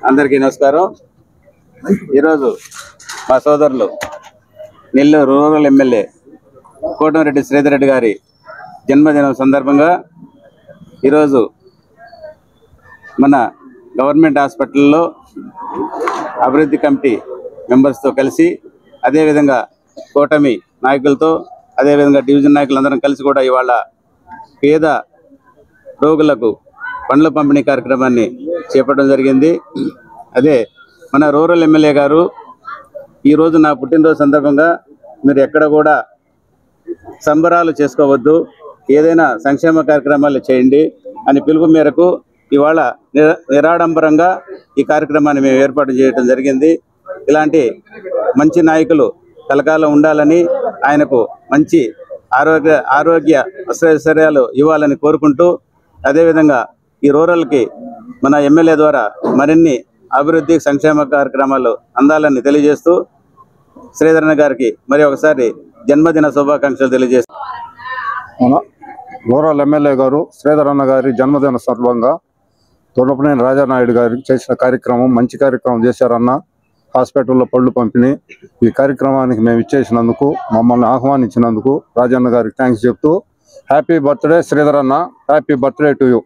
అందరికీ నమస్కారం. ఈరోజు మా సోదరులు నెల్లూరు రూరల్ ఎమ్మెల్యే కోటమిరెడ్డి శ్రీధర్ రెడ్డి గారి జన్మదినం సందర్భంగా ఈరోజు మన గవర్నమెంట్ హాస్పిటల్లో అభివృద్ధి కమిటీ మెంబర్స్తో కలిసి అదేవిధంగా కూటమి నాయకులతో అదేవిధంగా డివిజన్ నాయకులందరం కలిసి కూడా ఇవాళ పేద రోగులకు పండ్ల పంపిణీ కార్యక్రమాన్ని చేపట్టడం జరిగింది. అదే మన రూరల్ ఎమ్మెల్యే గారు ఈరోజు నా పుట్టినరోజు సందర్భంగా మీరు ఎక్కడ కూడా సంబరాలు చేసుకోవద్దు, ఏదైనా సంక్షేమ కార్యక్రమాలు చేయండి అని పిలుపు మేరకు ఇవాళ నిరాడంబరంగా ఈ కార్యక్రమాన్ని మేము ఏర్పాటు చేయడం జరిగింది. ఇలాంటి మంచి నాయకులు కలకాలం ఉండాలని, ఆయనకు మంచి ఆరోగ్య ఐశ్వర్యాలు ఇవ్వాలని కోరుకుంటూ, అదేవిధంగా ఈ రూరల్కి మన ఎమ్మెల్యే ద్వారా మరిన్ని అభివృద్ధి సంక్షేమ కార్యక్రమాలు అందాలని తెలియజేస్తూ శ్రీధరన్న గారికి మరి ఒకసారి జన్మదిన శుభాకాంక్షలు తెలియజేస్తూ మన రూరల్ ఎమ్మెల్యే గారు శ్రీధరన్న గారి జన్మదిన సందర్భంగా దొండపనేని రాజానాయుడు గారు చేసిన కార్యక్రమం మంచి కార్యక్రమం చేశారన్న. హాస్పిటల్లో పళ్ళు పంపిణీ ఈ కార్యక్రమానికి మేము ఇచ్చేసినందుకు, మమ్మల్ని ఆహ్వానించినందుకు రాజన్న గారికి థ్యాంక్స్ చెప్తూ హ్యాపీ బర్త్డే శ్రీధరన్న, హ్యాపీ బర్త్డే టు యూ.